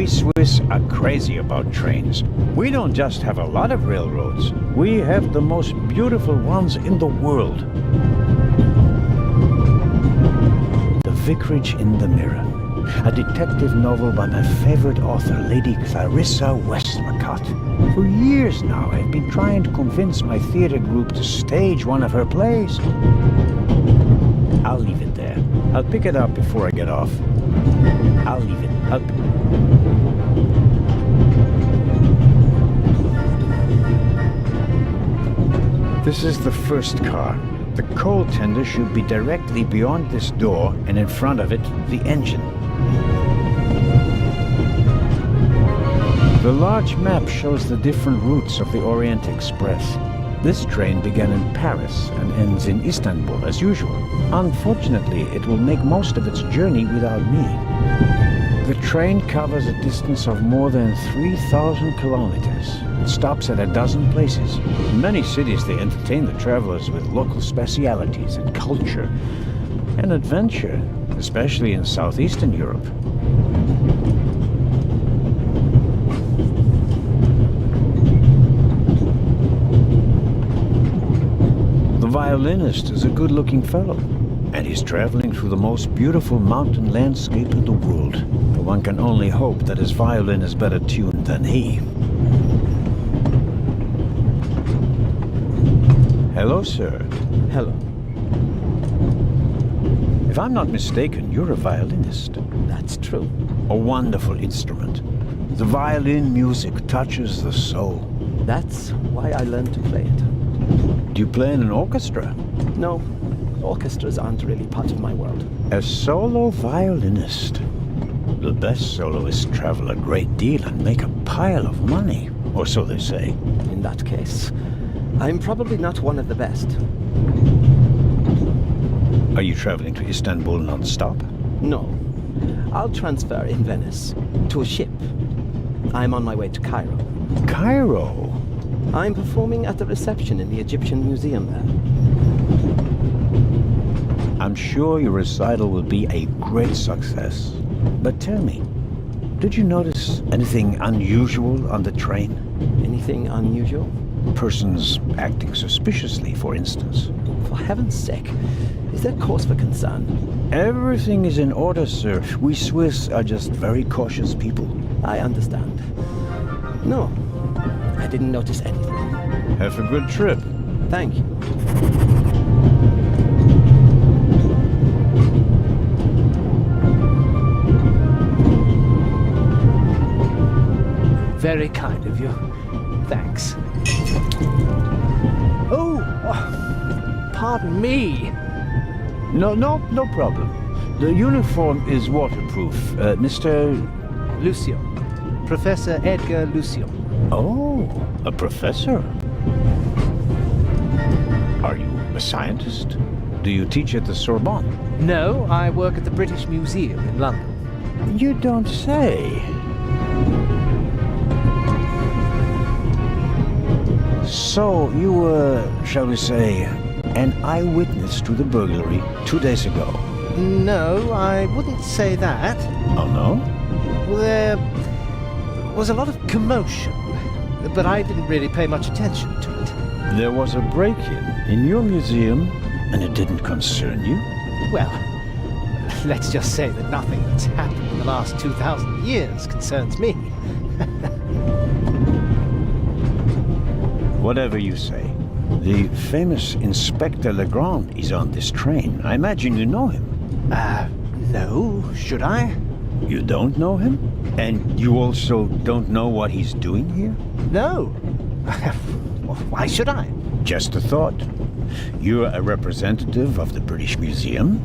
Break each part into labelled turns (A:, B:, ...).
A: We Swiss are crazy about trains. We don't just have a lot of railroads. We have the most beautiful ones in the world. The Vicarage in the Mirror. A detective novel by my favorite author, Lady Clarissa Westmacott. For years now, I've been trying to convince my theater group to stage one of her plays. I'll leave it there. I'll pick it up before I get off. I'll leave it. This is the first car. The coal tender should be directly beyond this door, and in front of it, the engine. The large map shows the different routes of the Orient Express. This train began in Paris and ends in Istanbul, as usual. Unfortunately, it will make most of its journey without me. The train covers a distance of more than 3,000 kilometers. It stops at a dozen places. In many cities, they entertain the travelers with local specialities and culture and adventure, especially in southeastern Europe. The violinist is a good-looking fellow, and he's traveling through the most beautiful mountain landscape in the world. But one can only hope that his violin is better tuned than he. Hello, sir.
B: Hello.
A: If I'm not mistaken, you're a violinist.
B: That's true.
A: A wonderful instrument. The violin music touches the soul.
B: That's why I learned to play it.
A: Do you play in an orchestra?
B: No, orchestras aren't really part of my world.
A: A solo violinist. The best soloists travel a great deal and make a pile of money, or so they say.
B: In that case, I'm probably not one of the best.
A: Are you traveling to Istanbul non-stop?
B: No. I'll transfer in Venice to a ship. I'm on my way to Cairo.
A: Cairo?
B: I'm performing at the reception in the Egyptian Museum there.
A: I'm sure your recital will be a great success. But tell me, did you notice anything unusual on the train?
B: Anything unusual?
A: Persons acting suspiciously, for instance.
B: For heaven's sake, is there cause for concern?
A: Everything is in order, sir. We Swiss are just very cautious people.
B: I understand. No, I didn't notice anything.
A: Have a good trip.
B: Thank you.
C: Very kind of you. Thanks. Oh, pardon me.
A: No problem. The uniform is waterproof. Mr.
C: Lucio. Professor Edgar Lucio.
A: Oh, a professor. Are you a scientist? Do you teach at the Sorbonne?
C: No, I work at the British Museum in London.
A: You don't say. So, you were, shall we say, an eyewitness to the burglary 2 days ago?
C: No, I wouldn't say that.
A: Oh, no?
C: There was a lot of commotion, but I didn't really pay much attention to it.
A: There was a break-in in your museum, and it didn't concern you?
C: Well, let's just say that nothing that's happened in the last 2,000 years concerns me.
A: Whatever you say. The famous Inspector Legrand is on this train. I imagine you know him.
C: No, should I?
A: You don't know him? And you also don't know what he's doing here?
C: No. Why should I?
A: Just a thought. You're a representative of the British Museum.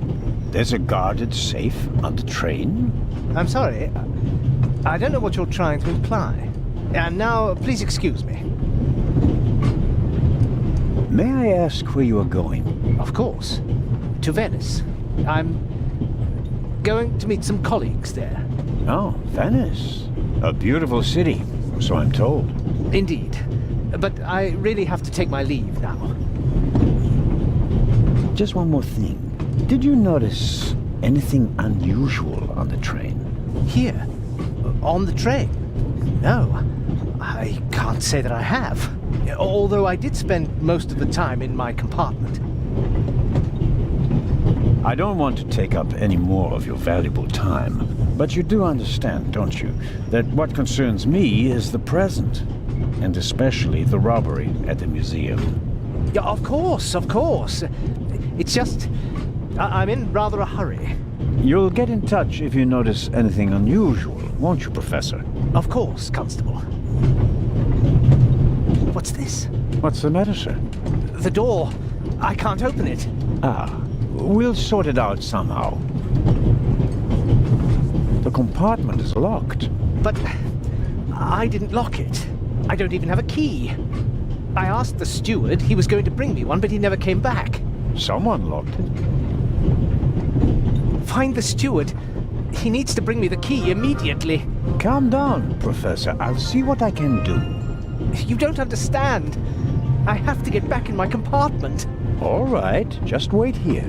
A: There's a guarded safe on the train.
C: I'm sorry. I don't know what you're trying to imply. And now, please excuse me.
A: May I ask where you are going?
C: Of course. To Venice. I'm going to meet some colleagues there.
A: Oh, Venice. A beautiful city, so I'm told.
C: Indeed. But I really have to take my leave now.
A: Just one more thing. Did you notice anything unusual on the train?
C: Here? On the train? No, I can't say that I have. Although I did spend most of the time in my compartment.
A: I don't want to take up any more of your valuable time, but you do understand, don't you, that what concerns me is the present, and especially the robbery at the museum.
C: Yeah, of course, of course. It's just, I'm in rather a hurry.
A: You'll get in touch if you notice anything unusual, won't you, Professor?
C: Of course, Constable. What's this?
A: What's the matter, sir?
C: The door. I can't open it.
A: Ah, we'll sort it out somehow. The compartment is locked.
C: But I didn't lock it. I don't even have a key. I asked the steward. He was going to bring me one, but he never came back.
A: Someone locked it.
C: Find the steward. He needs to bring me the key immediately.
A: Calm down, Professor. I'll see what I can do.
C: You don't understand. I have to get back in my compartment.
A: All right, just wait here.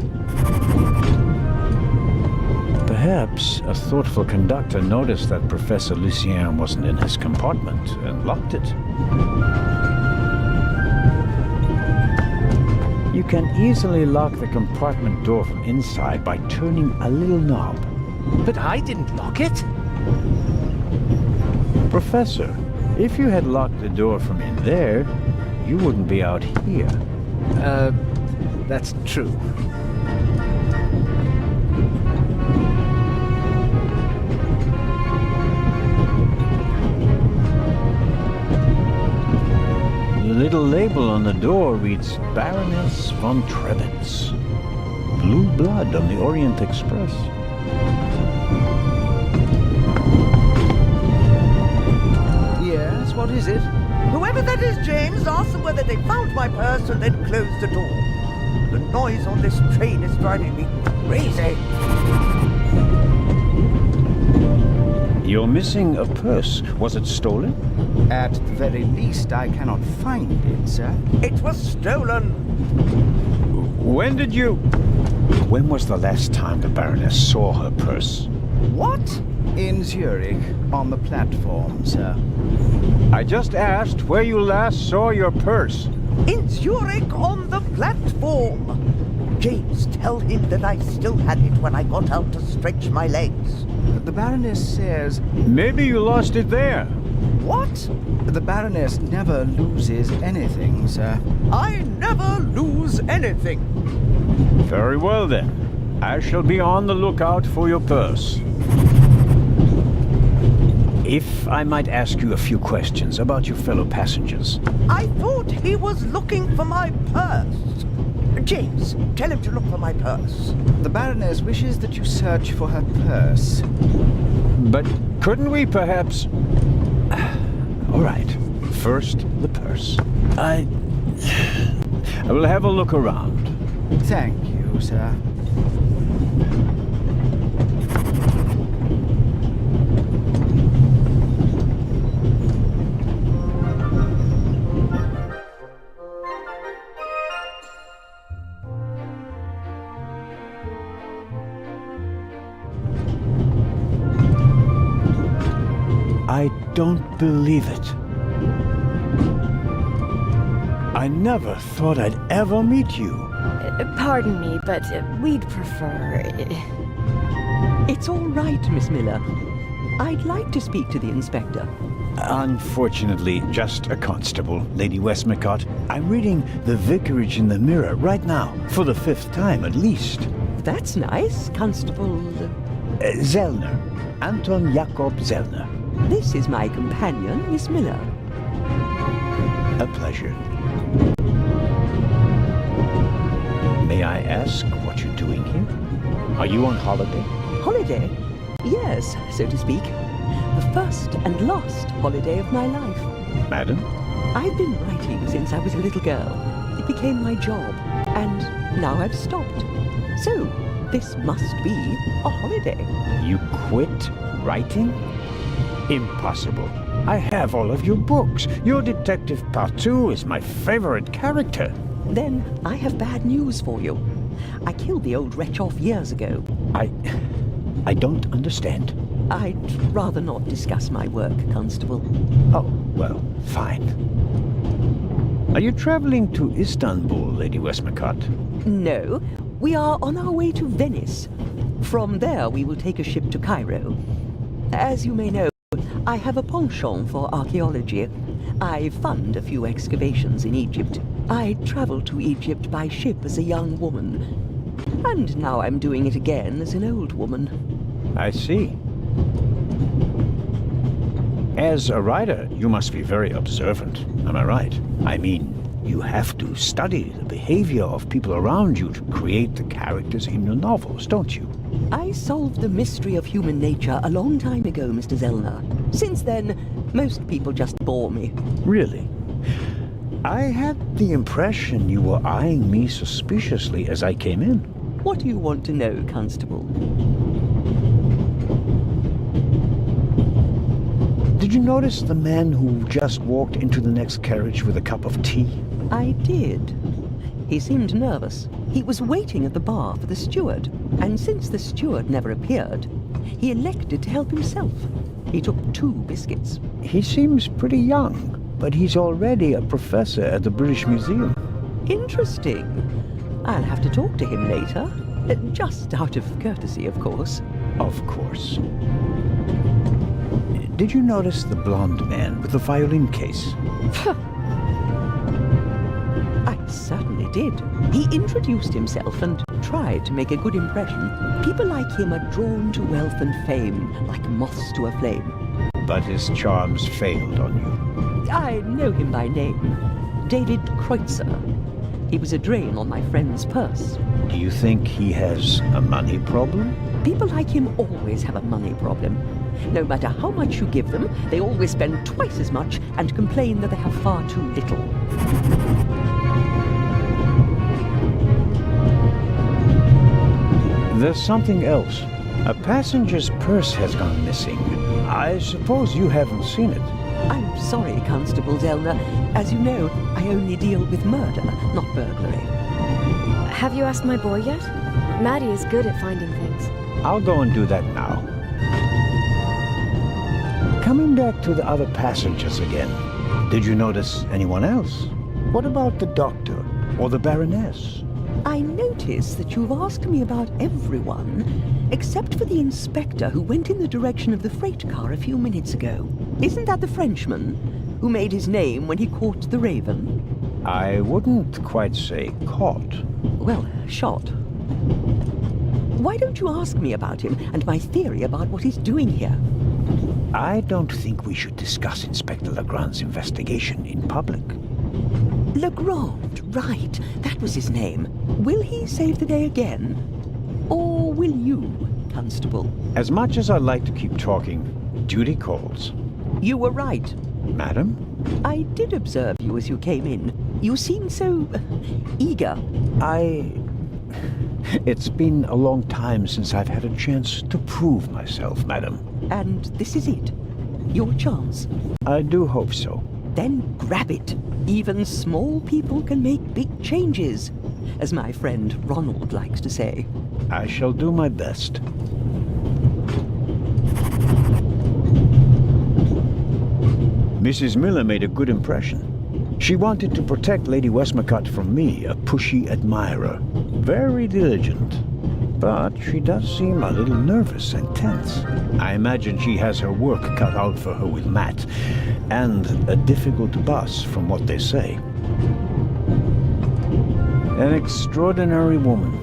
A: Perhaps a thoughtful conductor noticed that Professor Lucien wasn't in his compartment and locked it. You can easily lock the compartment door from inside by turning a little knob.
C: But I didn't lock it.
A: Professor, if you had locked the door from in there, you wouldn't be out here.
C: That's true.
A: The little label on the door reads Baroness von Trebitz. Blue blood on the Orient Express.
D: Yes, what is it? Whoever that is, James, ask them whether they found my purse and then close the door. The noise on this train is driving me crazy.
A: You're missing a purse. Was it stolen?
E: At the very least, I cannot find it, sir.
D: It was stolen.
A: When was the last time the Baroness saw her purse?
D: What?
E: In Zurich, on the platform, sir.
A: I just asked where you last saw your purse.
D: In Zurich on the platform. James, tell him that I still had it when I got out to stretch my legs.
E: The Baroness says...
A: Maybe you lost it there.
D: What?
E: The Baroness never loses anything, sir.
D: I never lose anything.
A: Very well then. I shall be on the lookout for your purse. If I might ask you a few questions about your fellow passengers.
D: I thought he was looking for my purse. James, tell him to look for my purse.
E: The Baroness wishes that you search for her purse.
A: But couldn't we perhaps... All right. First, the purse. I will have a look around.
E: Thank you, sir.
A: I don't believe it. I never thought I'd ever meet you.
F: Pardon me, but we'd prefer...
G: It's all right, Miss Miller. I'd like to speak to the inspector.
A: Unfortunately, just a constable, Lady Westmacott. I'm reading The Vicarage in the Mirror right now, for the 5th time at least.
G: That's nice, Constable...
A: Zellner. Anton Jakob Zellner.
G: This is my companion, Miss Miller.
A: A pleasure. May I ask what you're doing here? Are you on holiday?
G: Holiday? Yes, so to speak. The first and last holiday of my life.
A: Madam?
G: I've been writing since I was a little girl. It became my job, and now I've stopped. So, this must be a holiday.
A: You quit writing? Impossible. I have all of your books. Your Detective Partout is my favorite character.
G: Then I have bad news for you. I killed the old wretch off years ago.
A: I don't understand.
G: I'd rather not discuss my work, Constable.
A: Oh, well, fine. Are you traveling to Istanbul, Lady Westmacott?
G: No, we are on our way to Venice. From there, we will take a ship to Cairo. As you may know, I have a penchant for archaeology. I fund a few excavations in Egypt. I traveled to Egypt by ship as a young woman. And now I'm doing it again as an old woman.
A: I see. As a writer, you must be very observant, am I right? I mean, you have to study the behavior of people around you to create the characters in your novels, don't you?
G: I solved the mystery of human nature a long time ago, Mr. Zellner. Since then, most people just bore me.
A: Really? I had the impression you were eyeing me suspiciously as I came in.
G: What do you want to know, Constable?
A: Did you notice the man who just walked into the next carriage with a cup of tea?
G: I did. He seemed nervous. He was waiting at the bar for the steward, and since the steward never appeared, he elected to help himself. He took 2 biscuits.
A: He seems pretty young, but he's already a professor at the British Museum.
G: Interesting. I'll have to talk to him later. Just out of courtesy, of course.
A: Of course. Did you notice the blonde man with the violin case?
G: I certainly did. He introduced himself and tried to make a good impression. People like him are drawn to wealth and fame, like moths to a flame.
A: But his charms failed on you.
G: I know him by name. David Kreutzer. He was a drain on my friend's purse.
A: Do you think he has a money problem?
G: People like him always have a money problem. No matter how much you give them, they always spend twice as much and complain that they have far too little.
A: There's something else. A passenger's purse has gone missing. I suppose you haven't seen it.
G: I'm sorry, Constable Zellner. As you know, I only deal with murder, not burglary.
F: Have you asked my boy yet? Maddie is good at finding things.
A: I'll go and do that now. Coming back to the other passengers again, did you notice anyone else? What about the doctor or the Baroness?
G: I notice that you've asked me about everyone, except for the inspector who went in the direction of the freight car a few minutes ago. Isn't that the Frenchman who made his name when he caught the Raven?
A: I wouldn't quite say caught.
G: Well, shot. Why don't you ask me about him and my theory about what he's doing here?
A: I don't think we should discuss Inspector Legrand's investigation in public.
G: Legrand, right. That was his name. Will he save the day again? Or will you, Constable?
A: As much as I'd like to keep talking, duty calls.
G: You were right.
A: Madam?
G: I did observe you as you came in. You seemed so eager.
A: It's been a long time since I've had a chance to prove myself, madam.
G: And this is it. Your chance.
A: I do hope so.
G: Then grab it. Even small people can make big changes, as my friend Ronald likes to say.
A: I shall do my best. Mrs. Miller made a good impression. She wanted to protect Lady Westmacott from me, a pushy admirer. Very diligent. But she does seem a little nervous and tense. I imagine she has her work cut out for her with Matt, and a difficult boss from what they say. An extraordinary woman.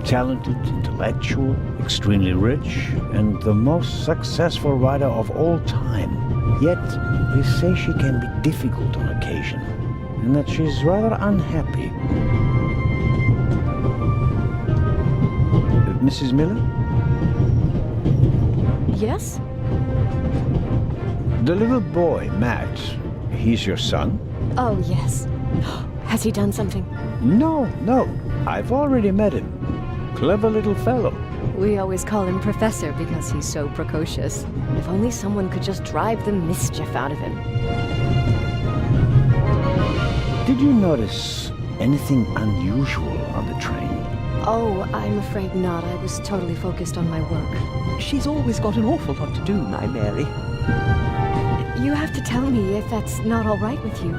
A: Talented, intellectual, extremely rich, and the most successful writer of all time. Yet, they say she can be difficult on occasion, and that she's rather unhappy. Mrs. Miller?
F: Yes?
A: The little boy, Matt, he's your son?
F: Oh, yes. Has he done something?
A: No, I've already met him. Clever little fellow.
F: We always call him Professor because he's so precocious. If only someone could just drive the mischief out of him.
A: Did you notice anything unusual on the train?
F: Oh, I'm afraid not. I was totally focused on my work.
G: She's always got an awful lot to do, my Mary.
F: You have to tell me if that's not all right with you.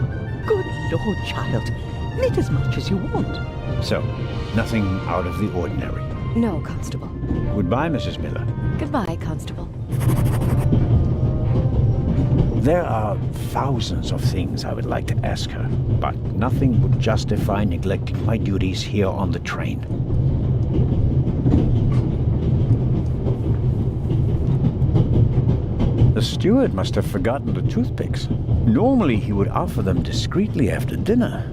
G: Good Lord, child. Knit as much as you want.
A: So, nothing out of the ordinary.
F: No, Constable.
A: Goodbye, Mrs. Miller.
F: Goodbye, Constable.
A: There are thousands of things I would like to ask her, but nothing would justify neglecting my duties here on the train. The steward must have forgotten the toothpicks. Normally he would offer them discreetly after dinner.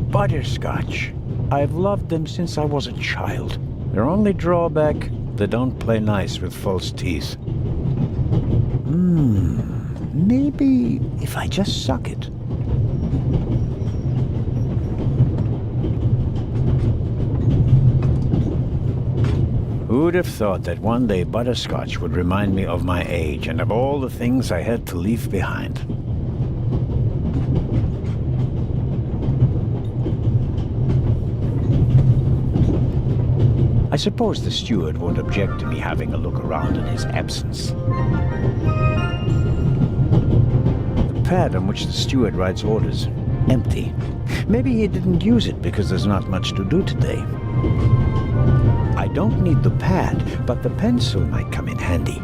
A: Butterscotch. I've loved them since I was a child. Their only drawback, they don't play nice with false teeth. Maybe if I just suck it. Who'd have thought that one day butterscotch would remind me of my age and of all the things I had to leave behind? I suppose the steward won't object to me having a look around in his absence. The pad on which the steward writes orders, empty. Maybe he didn't use it because there's not much to do today. I don't need the pad, but the pencil might come in handy.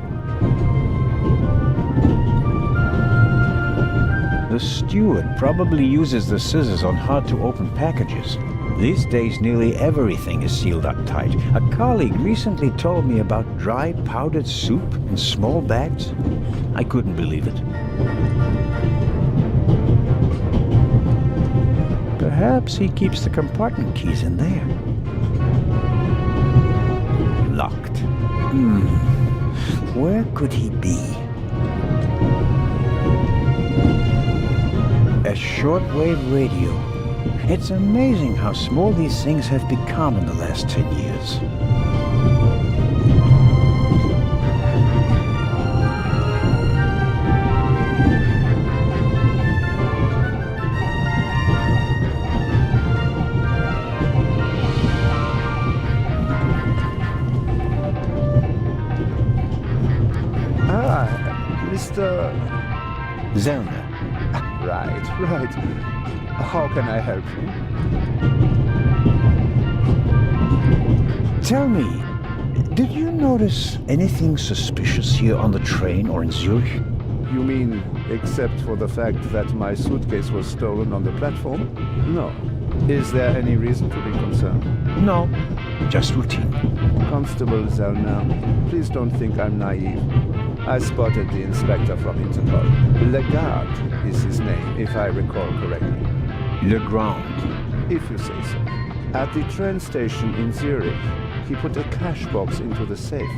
A: The steward probably uses the scissors on hard-to-open packages. These days, nearly everything is sealed up tight. A colleague recently told me about dry powdered soup in small bags. I couldn't believe it. Perhaps he keeps the compartment keys in there. Locked. Where could he be? A shortwave radio. It's amazing how small these things have become in the last 10 years.
H: Mr.
A: Zellner.
H: Right. How can I help you?
A: Tell me, did you notice anything suspicious here on the train or in Zurich?
H: You mean, except for the fact that my suitcase was stolen on the platform? No. Is there any reason to be concerned?
A: No, just routine.
H: Constable Zellner, please don't think I'm naive. I spotted the inspector from Interpol. Legarde is his name, if I recall correctly.
A: Legrand.
H: If you say so. At the train station in Zurich, he put a cash box into the safe,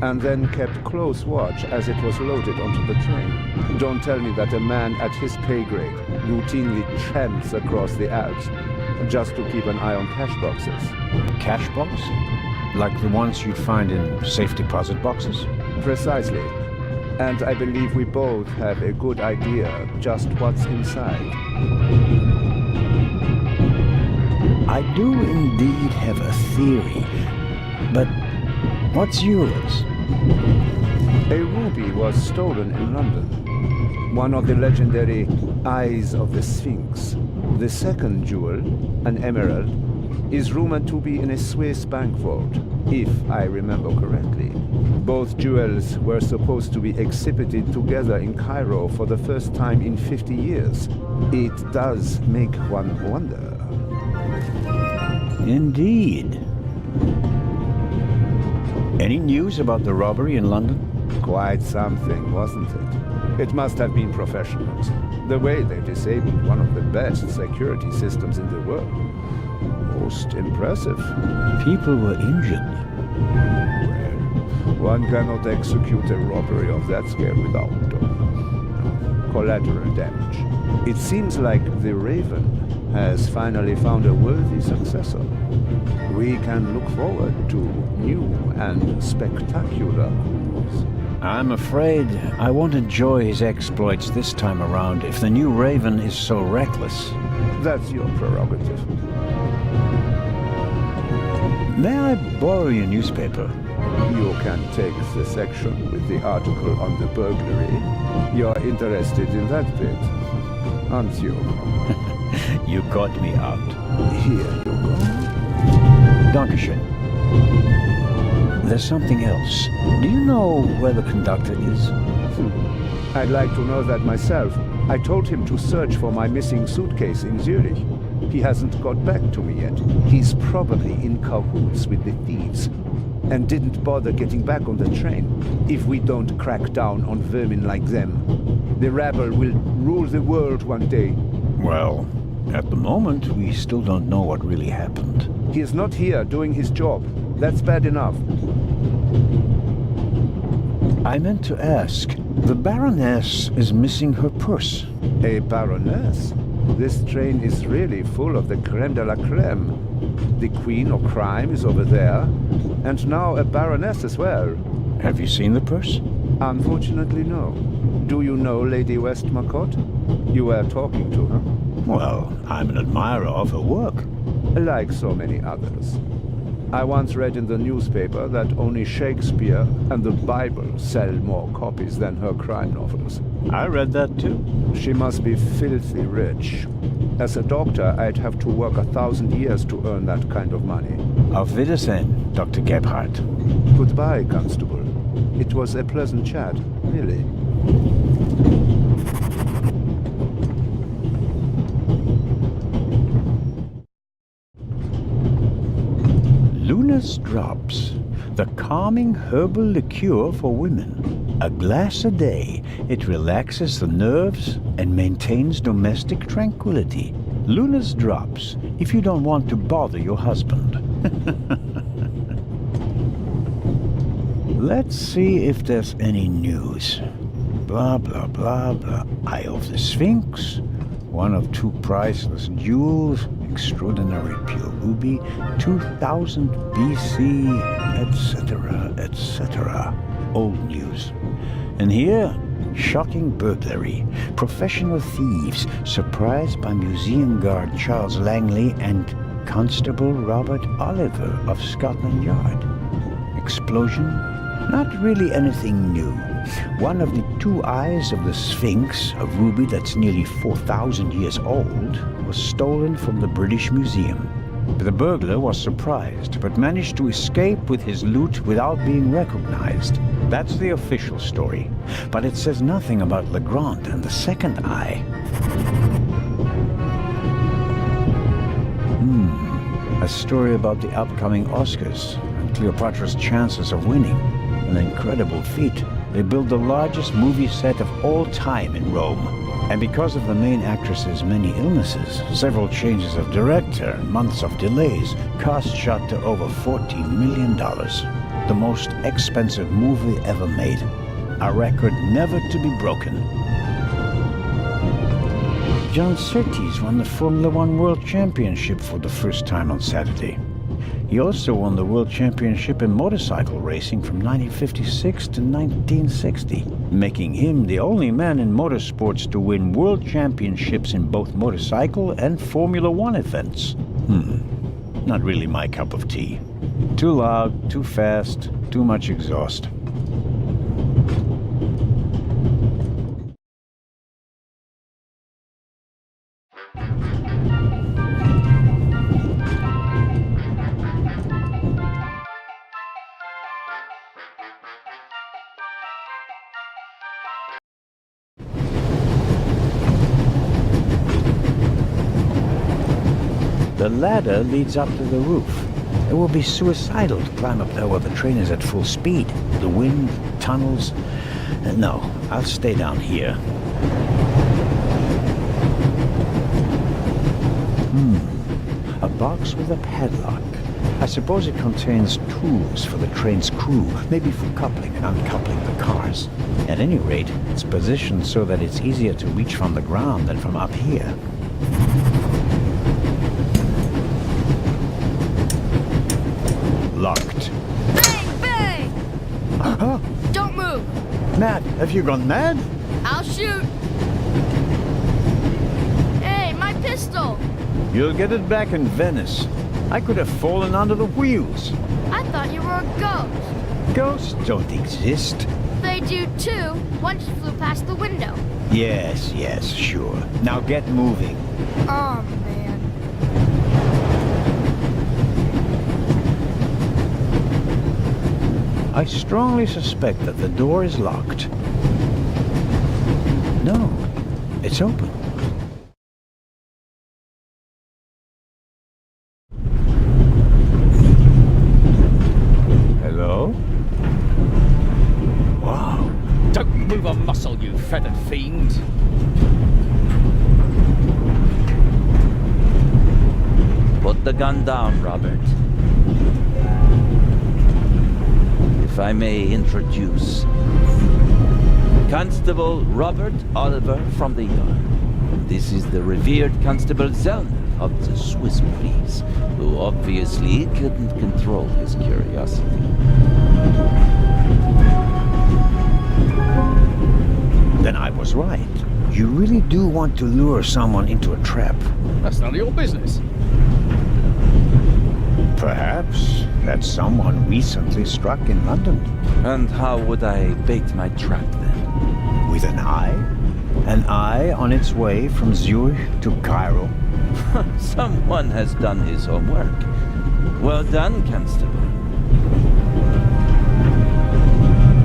H: and then kept close watch as it was loaded onto the train. Don't tell me that a man at his pay grade routinely tramps across the Alps just to keep an eye on cash boxes.
A: Cash box? Like the ones you'd find in safe deposit boxes?
H: Precisely. And I believe we both have a good idea just what's inside.
A: I do indeed have a theory, but what's yours?
H: A ruby was stolen in London. One of the legendary Eyes of the Sphinx. The second jewel, an emerald, is rumored to be in a Swiss bank vault, if I remember correctly. Both jewels were supposed to be exhibited together in Cairo for the first time in 50 years. It does make one wonder.
A: Indeed. Any news about the robbery in London?
H: Quite something, wasn't it? It must have been professionals. The way they disabled one of the best security systems in the world. Most impressive.
A: People were injured.
H: Well, one cannot execute a robbery of that scale without collateral damage. It seems like the Raven has finally found a worthy successor. We can look forward to new and spectacular coups.
A: I'm afraid I won't enjoy his exploits this time around if the new Raven is so reckless.
H: That's your prerogative.
A: May I borrow your newspaper?
H: You can take the section with the article on the burglary. You're interested in that bit, aren't you?
A: You caught me out.
H: Here you go.
A: Dankeschön. There's something else. Do you know where the conductor is?
H: I'd like to know that myself. I told him to search for my missing suitcase in Zurich. He hasn't got back to me yet. He's probably in cahoots with the thieves and didn't bother getting back on the train. If we don't crack down on vermin like them, the rabble will rule the world one day.
A: Well, at the moment, we still don't know what really happened.
H: He is not here doing his job. That's bad enough.
A: I meant to ask, the Baroness is missing her purse.
H: A baroness? This train is really full of the creme de la creme. The queen of crime is over there, and now a baroness as well.
A: Have you seen the purse?
H: Unfortunately, no. Do you know Lady Westmacott? You were talking to her.
A: Well, I'm an admirer of her work.
H: Like so many others. I once read in the newspaper that only Shakespeare and the Bible sell more copies than her crime novels.
A: I read that too.
H: She must be filthy rich. As a doctor, I'd have to work 1,000 years to earn that kind of money.
A: Auf Wiedersehen, Dr. Gebhardt.
H: Goodbye, Constable. It was a pleasant chat, really.
A: Luna's Drops, the calming herbal liqueur for women. A glass a day, it relaxes the nerves and maintains domestic tranquility. Luna's Drops, if you don't want to bother your husband. Let's see if there's any news. Blah, blah, blah, blah. Eye of the Sphinx, one of 2 priceless jewels, extraordinary pure ruby, 2000 BC, etc., etc. Old news. And here, shocking burglary. Professional thieves surprised by museum guard Charles Langley and Constable Robert Oliver of Scotland Yard. Explosion? Not really anything new. One of the 2 eyes of the Sphinx, a ruby that's nearly 4,000 years old, was stolen from the British Museum. The burglar was surprised, but managed to escape with his loot without being recognized. That's the official story. But it says nothing about Legrand and the second eye. A story about the upcoming Oscars and Cleopatra's chances of winning. An incredible feat. They built the largest movie set of all time in Rome. And because of the main actress's many illnesses, several changes of director, months of delays, cost shot to over $14 million. The most expensive movie ever made. A record never to be broken. John Surtees won the Formula One World Championship for the first time on Saturday. He also won the World Championship in motorcycle racing from 1956 to 1960, making him the only man in motorsports to win world championships in both motorcycle and Formula One events. Not really my cup of tea. Too loud, too fast, too much exhaust. The ladder leads up to the roof. It will be suicidal to climb up there while the train is at full speed. The wind, tunnels... No, I'll stay down here. A box with a padlock. I suppose it contains tools for the train's crew, maybe for coupling and uncoupling the cars. At any rate, it's positioned so that it's easier to reach from the ground than from up here. locked.
I: Bang, bang!
A: Huh?
I: Don't move.
A: Matt, have you gone mad?
I: I'll shoot. Hey, my pistol.
A: You'll get it back in Venice. I could have fallen under the wheels.
I: I thought you were a ghost.
A: Ghosts don't exist.
I: They do too. One just flew past the window.
A: Yes, sure. Now get moving.
I: Oh, man.
A: I strongly suspect that the door is locked. No, it's open. Hello? Wow.
J: Don't move a muscle, you feathered fiend.
K: Put the gun down, Robert. If I may introduce Constable Robert Oliver from the Yard. This is the revered Constable Zellner of the Swiss police, who obviously couldn't control his curiosity.
A: Then I was right. You really do want to lure someone into a trap.
J: That's none of your business.
A: Perhaps that someone recently struck in London.
K: And how would I bait my trap then?
A: With an eye? An eye on its way from Zurich to Cairo?
K: Someone has done his homework. Well done, Constable.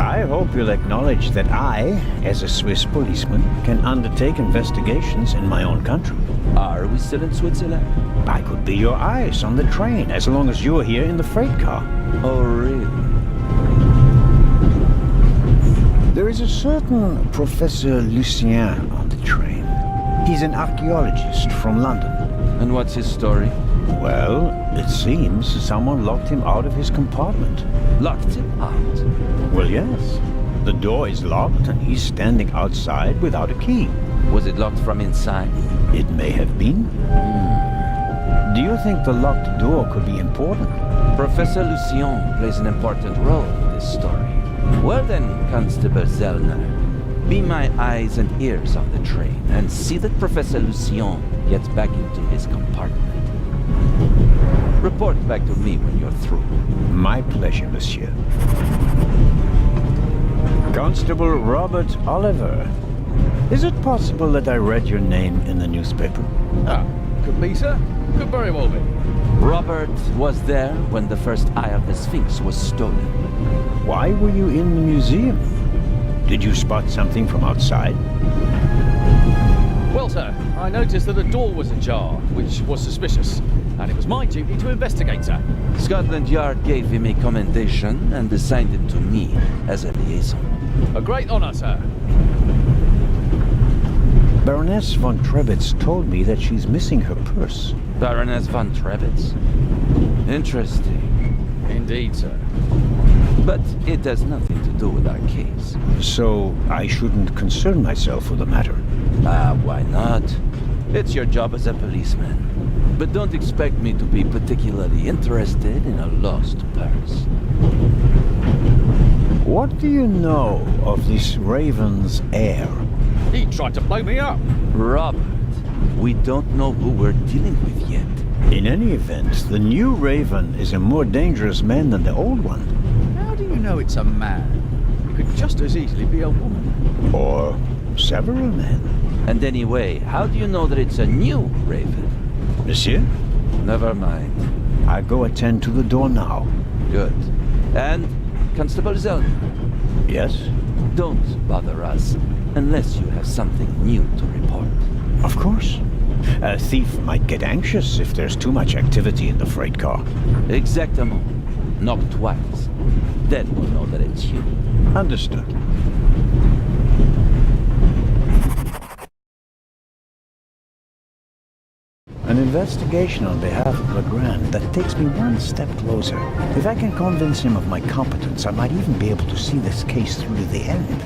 A: I hope you'll acknowledge that I, as a Swiss policeman, can undertake investigations in my own country.
K: Are we still in Switzerland?
A: I could be your eyes on the train as long as you're here in the freight car.
K: Oh, really?
A: There is a certain Professor Lucien on the train. He's an archaeologist from London.
K: And what's his story?
A: Well, it seems someone locked him out of his compartment.
K: Locked him out?
A: Well, yes. The door is locked and he's standing outside without a key.
K: Was it locked from inside?
A: It may have been. Do you think the locked door could be important?
K: Professor Lucien plays an important role in this story. Well then, Constable Zellner, be my eyes and ears on the train and see that Professor Lucien gets back into his compartment. Report back to me when you're through.
A: My pleasure, monsieur. Constable Robert Oliver. Is it possible that I read your name in the newspaper?
J: Ah, could be, sir. Could very well be.
K: Robert was there when the first eye of the Sphinx was stolen.
A: Why were you in the museum? Did you spot something from outside?
J: Well, sir, I noticed that a door was ajar, which was suspicious, and it was my duty to investigate, sir.
K: Scotland Yard gave him a commendation and assigned him to me as a liaison.
J: A great honor, sir.
A: Baroness von Trebitz told me that she's missing her purse.
K: Baroness von Trebitz? Interesting.
J: Indeed, sir.
K: But it has nothing to do with our case.
A: So I shouldn't concern myself with the matter.
K: Why not? It's your job as a policeman. But don't expect me to be particularly interested in a lost purse.
A: What do you know of this Raven's heir?
J: He tried to blow me up.
K: Robert, we don't know who we're dealing with yet.
A: In any event, the new Raven is a more dangerous man than the old one.
J: How do you know it's a man? It could just as easily be a woman.
A: Or several men.
K: And anyway, how do you know that it's a new Raven?
A: Monsieur?
K: Never mind.
A: I'll go attend to the door now.
K: Good. And, Constable Zellner?
A: Yes?
K: Don't bother us unless you have something new to report.
A: Of course. A thief might get anxious if there's too much activity in the freight car.
K: Exactement. Knock twice. Then we'll know that it's you.
A: Understood. An investigation on behalf of Legrand that takes me one step closer. If I can convince him of my competence, I might even be able to see this case through to the end.